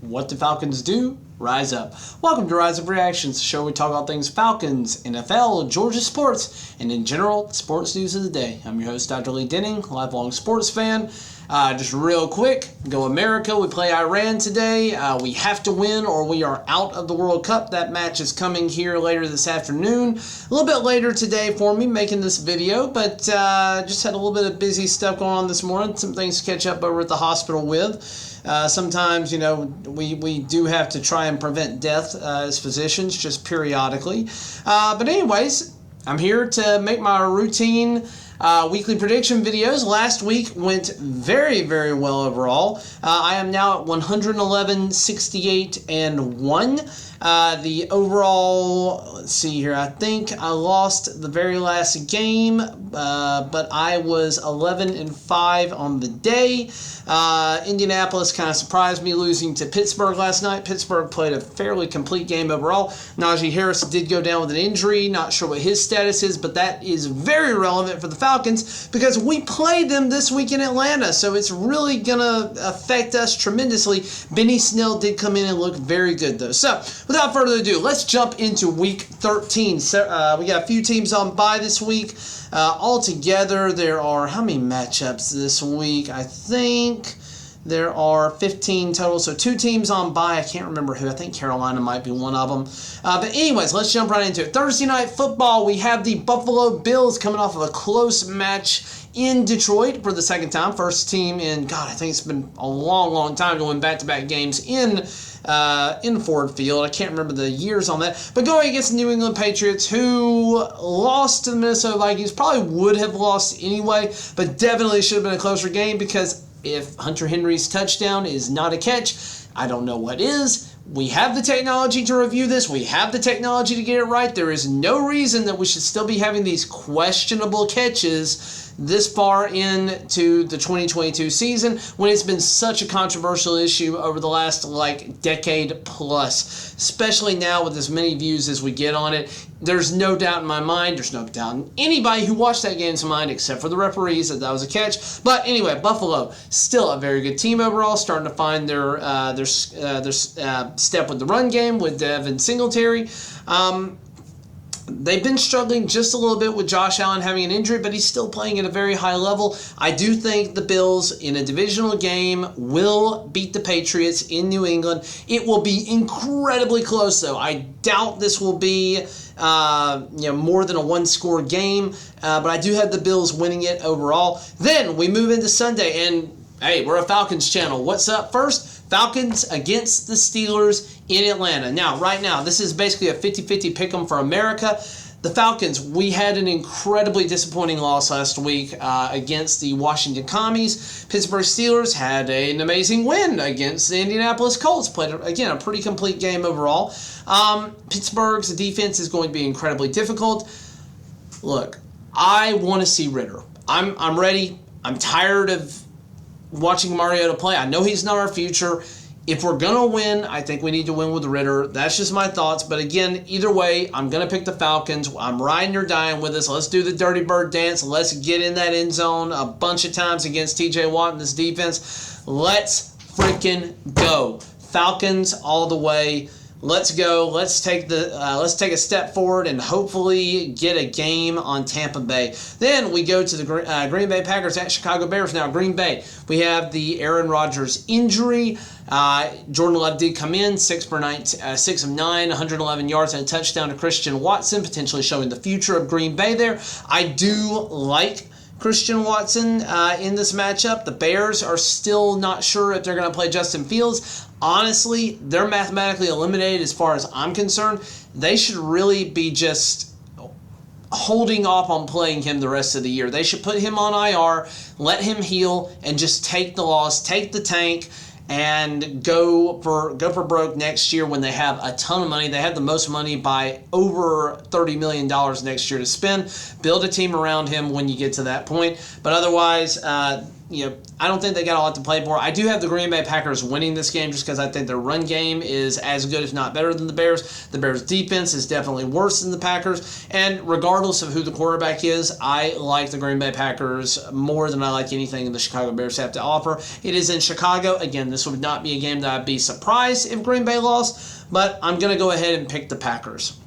What do Falcons do? Rise up. Welcome to Rise Up Reactions, the show where we talk about things Falcons, NFL, Georgia sports, and in general, sports news of the day. I'm your host, Dr. Lee Denning, lifelong sports fan. Just real quick, go America. We play Iran today. We have to win or we are out of the World Cup. That match is coming here later this afternoon. A little bit later today for me making this video, but just had a little bit of busy stuff going on this morning. Some things to catch up over at the hospital with. Sometimes, you know, we do have to try and prevent death as physicians, just periodically. But anyways, I'm here to make my routine weekly prediction videos. Last week went very, very well overall. I am now at 111, 68, and 1. The overall, let's see here, I think I lost the very last game, but I was 11 and 5 on the day. Indianapolis kind of surprised me losing to Pittsburgh last night. Pittsburgh played a fairly complete game overall. Najee Harris did go down with an injury. Not sure what his status is, but that is very relevant for the Falcons because we played them this week in Atlanta, so it's really going to affect us tremendously. Benny Snell did come in and look very good, though. So, without further ado, let's jump into Week 13. So, we got a few teams on bye this week. Altogether, there are how many matchups this week? I think there are 15 total. So 2 teams on bye. I can't remember who. I think Carolina might be one of them. But anyways, let's jump right into it. Thursday Night Football, we have the Buffalo Bills coming off of a close match in Detroit for the second time. First team in, God, I think it's been a long, long time going back-to-back games in Ford Field. I can't remember the years on that. But going against the New England Patriots, who lost to the Minnesota Vikings, probably would have lost anyway, but definitely should have been a closer game because if Hunter Henry's touchdown is not a catch, I don't know what is. We have the technology to review this. We have the technology to get it right. There is no reason that we should still be having these questionable catches this far into the 2022 season when it's been such a controversial issue over the last decade plus, especially now with as many views as we get on it. There's no doubt in my mind, there's no doubt in anybody who watched that game's mind except for the referees that was a catch. But anyway, Buffalo, still a very good team overall, starting to find their step with the run game with Devin Singletary. They've been struggling just a little bit with Josh Allen having an injury, but he's still playing at a very high level. I do think the Bills in a divisional game will beat the Patriots in New England. It will be incredibly close, though. I doubt this will be more than a one-score game, but I do have the Bills winning it overall. Then we move into Sunday, and hey, we're a Falcons channel. What's up first? Falcons against the Steelers in Atlanta. Now, right now, this is basically a 50-50 pick'em for America. The Falcons, we had an incredibly disappointing loss last week against the Washington Commies. Pittsburgh Steelers had an amazing win against the Indianapolis Colts. Played, again, a pretty complete game overall. Pittsburgh's defense is going to be incredibly difficult. Look, I want to see Ritter. I'm ready. I'm tired of watching Mariota play. I know he's not our future. If we're going to win, I think we need to win with Ritter. That's just my thoughts. But again, either way, I'm going to pick the Falcons. I'm riding or dying with this. Let's do the dirty bird dance. Let's get in that end zone a bunch of times against TJ Watt and this defense. Let's freaking go. Falcons all the way. Let's go. Let's take a step forward and hopefully get a game on Tampa Bay. Then we go to the Green Bay Packers at Chicago Bears. Now, Green Bay, we have the Aaron Rodgers injury. Jordan Love did come in 6 of 9, 111 yards and a touchdown to Christian Watson, potentially showing the future of Green Bay there. I do like Christian Watson in this matchup. The Bears are still not sure if they're going to play Justin Fields. Honestly, they're mathematically eliminated as far as I'm concerned. They should really be just holding off on playing him the rest of the year. They should put him on IR, let him heal, and just take the loss, take the tank, and go for broke next year when they have a ton of money. They have the most money by over $30 million next year to spend. Build a team around him when you get to that point. But otherwise, I don't think they got a lot to play for. I do have the Green Bay Packers winning this game just because I think their run game is as good, if not better, than the Bears. The Bears' defense is definitely worse than the Packers. And regardless of who the quarterback is, I like the Green Bay Packers more than I like anything the Chicago Bears have to offer. It is in Chicago. Again, this would not be a game that I'd be surprised if Green Bay lost, but I'm going to go ahead and pick the Packers.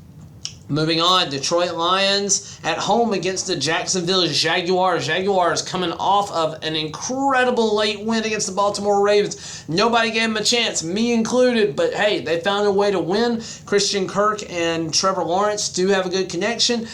Moving on, Detroit Lions at home against the Jacksonville Jaguars. Jaguars coming off of an incredible late win against the Baltimore Ravens. Nobody gave them a chance, me included, but hey, they found a way to win. Christian Kirk and Trevor Lawrence do have a good connection.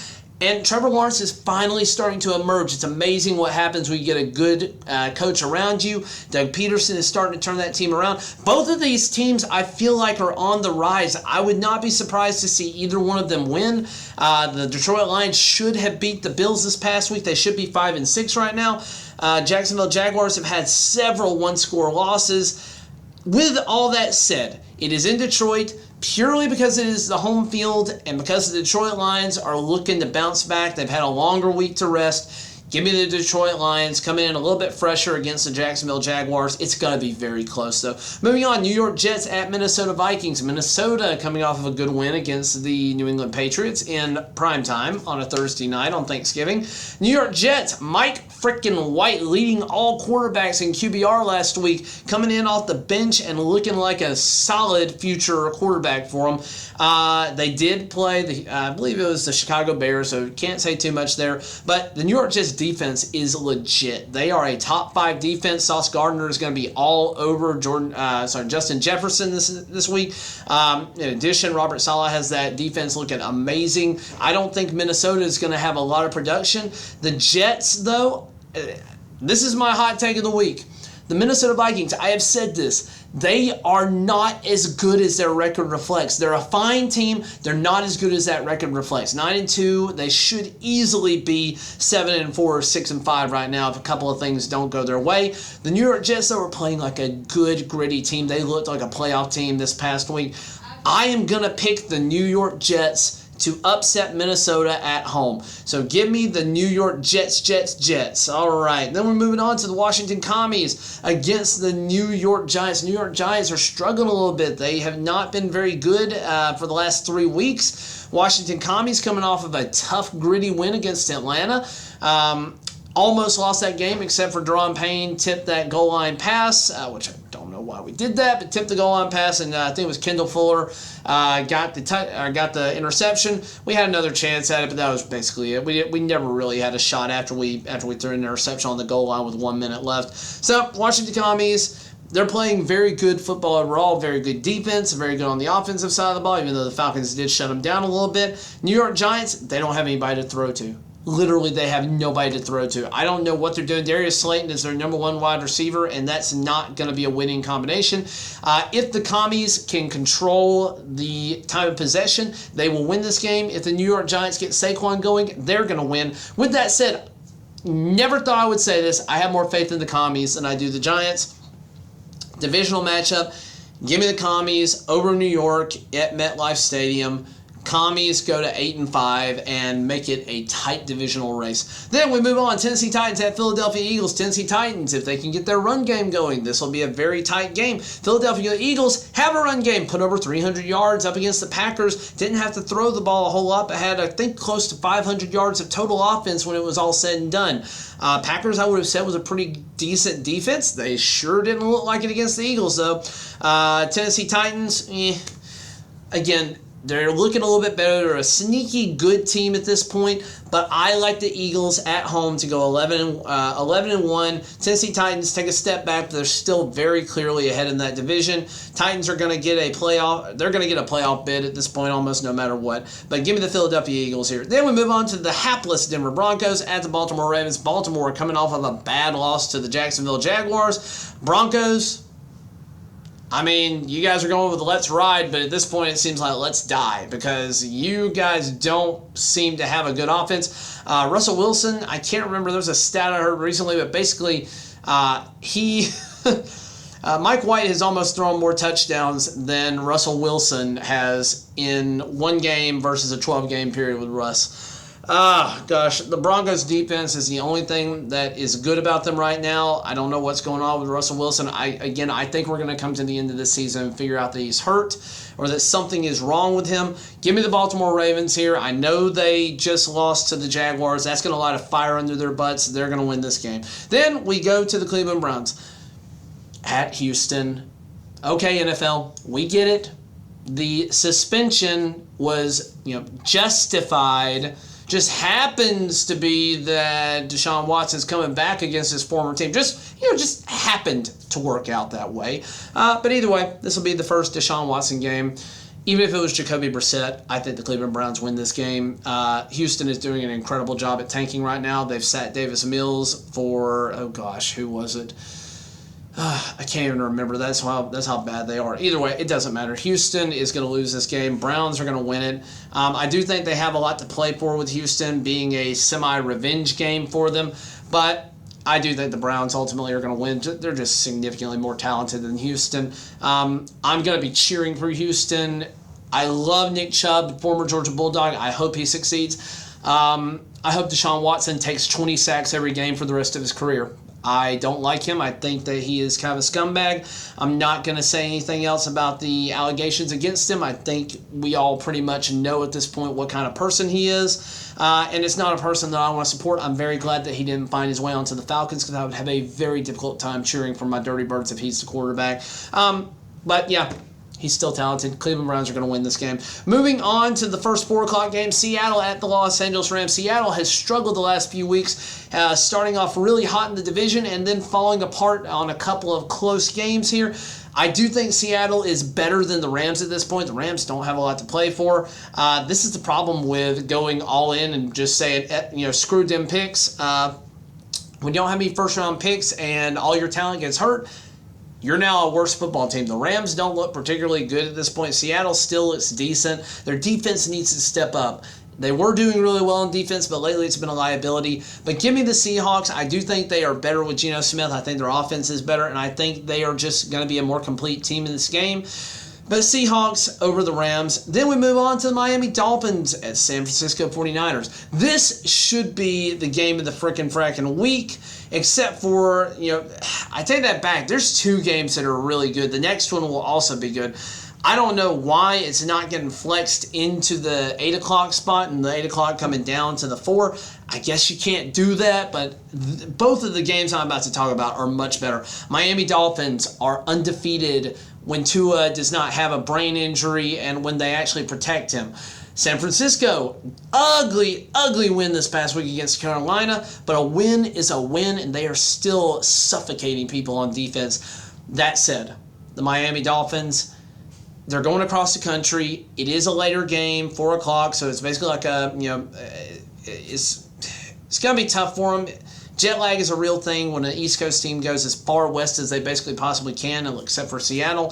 And Trevor Lawrence is finally starting to emerge. It's amazing what happens when you get a good coach around you. Doug Peterson is starting to turn that team around. Both of these teams, I feel like, are on the rise. I would not be surprised to see either one of them win. The Detroit Lions should have beat the Bills this past week. They should be 5-6 right now. Jacksonville Jaguars have had several one-score losses. With all that said, it is in Detroit. Purely because it is the home field and because the Detroit Lions are looking to bounce back. They've had a longer week to rest. Give me the Detroit Lions coming in a little bit fresher against the Jacksonville Jaguars. It's going to be very close, though. Moving on, New York Jets at Minnesota Vikings. Minnesota coming off of a good win against the New England Patriots in primetime on a Thursday night on Thanksgiving. New York Jets, Mike frickin' White leading all quarterbacks in QBR last week, coming in off the bench and looking like a solid future quarterback for them. They did play, I believe it was the Chicago Bears, so can't say too much there. But the New York Jets defense is legit. They are a top 5 defense. Sauce Gardner is going to be all over Justin Jefferson this week. In addition, Robert Saleh has that defense looking amazing. I don't think Minnesota is going to have a lot of production. The Jets, though, this is my hot take of the week. The Minnesota Vikings, I have said this, they are not as good as their record reflects. They're a fine team. They're not as good as that record reflects. 9-2, they should easily be 7-4 or 6-5 right now if a couple of things don't go their way. The New York Jets, though, are playing like a good, gritty team. They looked like a playoff team this past week. I am going to pick the New York Jets to upset Minnesota at home. So give me the New York Jets. All right. Then we're moving on to the Washington Commies against the New York Giants. New York Giants are struggling a little bit. They have not been very good for the last 3 weeks. Washington Commies coming off of a tough, gritty win against Atlanta. Almost lost that game except for Deron Payne tipped that goal line pass, which I don't know why we did that, but tipped the goal line pass, and I think it was Kendall Fuller got the interception. We had another chance at it, but that was basically it. We never really had a shot after we threw an interception on the goal line with 1 minute left. So Washington Commies, they're playing very good football overall, very good defense, very good on the offensive side of the ball, even though the Falcons did shut them down a little bit. New York Giants, they don't have anybody to throw to. Literally, they have nobody to throw to. I don't know what they're doing. Darius Slayton is their number 1 wide receiver, and that's not going to be a winning combination. If the Commies can control the time of possession, they will win this game. If the New York Giants get Saquon going, they're going to win. With that said, never thought I would say this. I have more faith in the Commies than I do the Giants. Divisional matchup. Give me the Commies over New York at MetLife Stadium. Commies go to 8-5 and make it a tight divisional race. Then we move on. Tennessee Titans at Philadelphia Eagles. Tennessee Titans, if they can get their run game going, this will be a very tight game. Philadelphia Eagles have a run game, put over 300 yards up against the Packers. Didn't have to throw the ball a whole lot, but had, I think, close to 500 yards of total offense when it was all said and done. Packers, I would have said, was a pretty decent defense. They sure didn't look like it against the Eagles, though. Tennessee Titans, again, they're looking a little bit better. They're a sneaky good team at this point, but I like the Eagles at home to go 11-1. Tennessee Titans take a step back, but they're still very clearly ahead in that division. Titans are going to get a playoff. They're going to get a playoff bid at this point, almost no matter what. But give me the Philadelphia Eagles here. Then we move on to the hapless Denver Broncos at the Baltimore Ravens. Baltimore coming off of a bad loss to the Jacksonville Jaguars. Broncos, I mean, you guys are going with let's ride, but at this point it seems like let's die because you guys don't seem to have a good offense. Russell Wilson, I can't remember. There was a stat I heard recently, but basically Mike White has almost thrown more touchdowns than Russell Wilson has in one game versus a 12-game period with Russ. Gosh, the Broncos defense is the only thing that is good about them right now. I don't know what's going on with Russell Wilson. I think we're going to come to the end of this season and figure out that he's hurt or that something is wrong with him. Give me the Baltimore Ravens here. I know they just lost to the Jaguars. That's going to light a fire under their butts. They're going to win this game. Then we go to the Cleveland Browns at Houston. Okay, NFL, we get it. The suspension was, justified. Just happens to be that Deshaun Watson's coming back against his former team. Just happened to work out that way. But either way, this will be the first Deshaun Watson game. Even if it was Jacoby Brissett, I think the Cleveland Browns win this game. Houston is doing an incredible job at tanking right now. They've sat Davis Mills for, who was it? I can't even remember. That's how bad they are. Either way, it doesn't matter. Houston is going to lose this game. Browns are going to win it. I do think they have a lot to play for with Houston being a semi-revenge game for them. But I do think the Browns ultimately are going to win. They're just significantly more talented than Houston. I'm going to be cheering for Houston. I love Nick Chubb, former Georgia Bulldog. I hope he succeeds. I hope Deshaun Watson takes 20 sacks every game for the rest of his career. I don't like him. I think that he is kind of a scumbag. I'm not going to say anything else about the allegations against him. I think we all pretty much know at this point what kind of person he is. And it's not a person that I want to support. I'm very glad that he didn't find his way onto the Falcons because I would have a very difficult time cheering for my Dirty Birds if he's the quarterback. But yeah, he's still talented. Cleveland Browns are going to win this game. Moving on to the first 4 o'clock game, Seattle at the Los Angeles Rams. Seattle has struggled the last few weeks, starting off really hot in the division and then falling apart on a couple of close games here. I do think Seattle is better than the Rams at this point. The Rams don't have a lot to play for. This is the problem with going all in and just saying, screw them picks. When you don't have any first-round picks and all your talent gets hurt, you're now a worse football team. The Rams don't look particularly good at this point. Seattle still looks decent. Their defense needs to step up. They were doing really well in defense, but lately it's been a liability. But give me the Seahawks. I do think they are better with Geno Smith. I think their offense is better, and I think they are just going to be a more complete team in this game. But Seahawks over the Rams. Then we move on to the Miami Dolphins at San Francisco 49ers. This should be the game of the frickin' week, except for, I take that back. There's 2 games that are really good. The next one will also be good. I don't know why it's not getting flexed into the 8 o'clock spot and the 8 o'clock coming down to the 4. I guess you can't do that, but both of the games I'm about to talk about are much better. Miami Dolphins are undefeated when Tua does not have a brain injury and when they actually protect him. San Francisco, ugly win this past week against Carolina, but a win is a win, and they are still suffocating people on defense. That said, the Miami Dolphins, they're going across the country. It is a later game, 4 o'clock, so it's basically like it's going to be tough for them. Jet lag is a real thing when an East Coast team goes as far west as they basically possibly can, except for Seattle.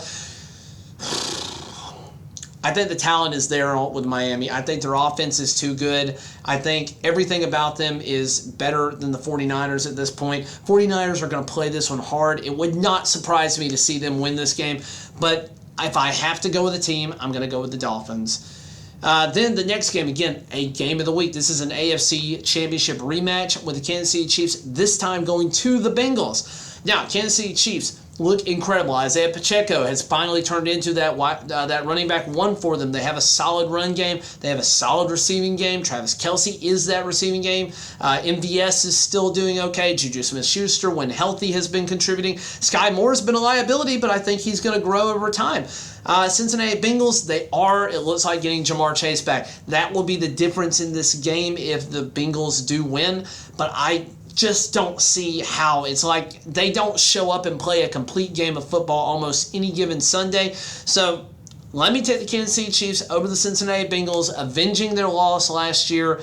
I think the talent is there with Miami. I think their offense is too good. I think everything about them is better than the 49ers at this point. 49ers are going to play this one hard. It would not surprise me to see them win this game, but if I have to go with a team, I'm going to go with the Dolphins. Then the next game, again, a game of the week. This is an AFC Championship rematch with the Kansas City Chiefs, this time going to the Bengals. Now, Kansas City Chiefs look incredible. Isaiah Pacheco has finally turned into that running back 1 for them. They have a solid run game. They have a solid receiving game. Travis Kelce is that receiving game. MVS is still doing okay. Juju Smith-Schuster, when healthy, has been contributing. Sky Moore has been a liability, but I think he's going to grow over time. Cincinnati Bengals, it looks like getting Jamar Chase back. That will be the difference in this game if the Bengals do win, but I just don't see how. It's like they don't show up and play a complete game of football almost any given Sunday. So let me take the Kansas City Chiefs over the Cincinnati Bengals, avenging their loss last year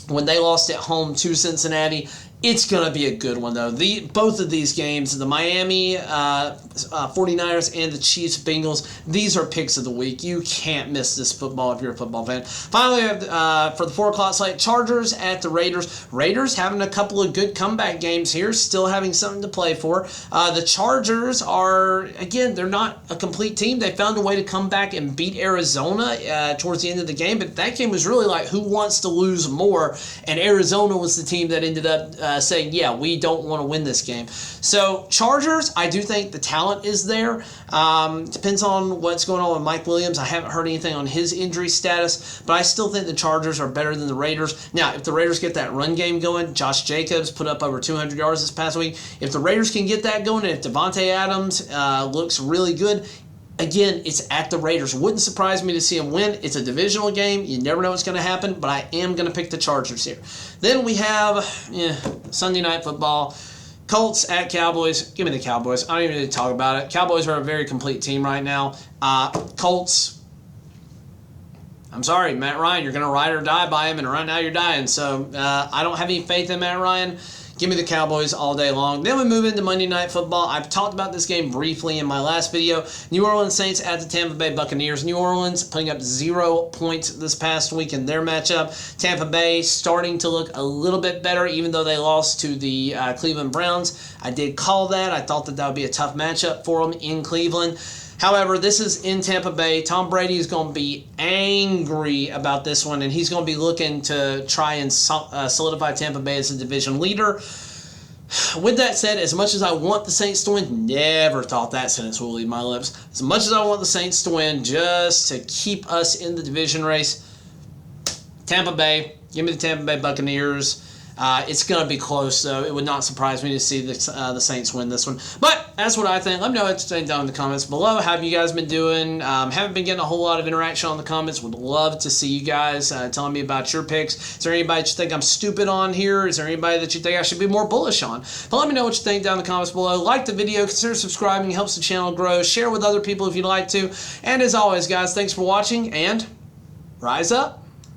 when they lost at home to Cincinnati. It's going to be a good one, though. Both of these games, the Miami 49ers and the Chiefs Bengals, these are picks of the week. You can't miss this football if you're a football fan. Finally, for the 4 o'clock slate, Chargers at the Raiders. Raiders having a couple of good comeback games here, still having something to play for. The Chargers are, again, they're not a complete team. They found a way to come back and beat Arizona towards the end of the game, but that game was really like who wants to lose more, and Arizona was the team that ended up saying, yeah, we don't want to win this game. So Chargers, I do think the talent is there. Depends on what's going on with Mike Williams. I haven't heard anything on his injury status, but I still think the Chargers are better than the Raiders. Now, if the Raiders get that run game going, Josh Jacobs put up over 200 yards this past week. If the Raiders can get that going, and if Devontae Adams looks really good, again, it's at the Raiders. Wouldn't surprise me to see them win. It's a divisional game. You never know what's going to happen, but I am going to pick the Chargers here. Then we have Sunday Night Football. Colts at Cowboys. Give me the Cowboys. I don't even need to talk about it. Cowboys are a very complete team right now. Colts, I'm sorry, Matt Ryan, you're going to ride or die by him, and right now you're dying. So I don't have any faith in Matt Ryan. Give me the Cowboys all day long. Then we move into Monday Night Football. I've talked about this game briefly in my last video. New Orleans Saints at the Tampa Bay Buccaneers. New Orleans putting up 0 points this past week in their matchup. Tampa Bay starting to look a little bit better, even though they lost to the Cleveland Browns. I did call that. I thought that would be a tough matchup for them in Cleveland. However, this is in Tampa Bay. Tom Brady is going to be angry about this one, and he's going to be looking to try and solidify Tampa Bay as a division leader. With that said, as much as I want the Saints to win, never thought that sentence will leave my lips. As much as I want the Saints to win, just to keep us in the division race, Tampa Bay, give me the Tampa Bay Buccaneers. It's going to be close, though. It would not surprise me to see the Saints win this one. But that's what I think. Let me know what you think down in the comments below. How have you guys been doing? Haven't been getting a whole lot of interaction on the comments. Would love to see you guys telling me about your picks. Is there anybody that you think I'm stupid on here? Is there anybody that you think I should be more bullish on? But let me know what you think down in the comments below. Like the video. Consider subscribing. It helps the channel grow. Share with other people if you'd like to. And as always, guys, thanks for watching, and rise up.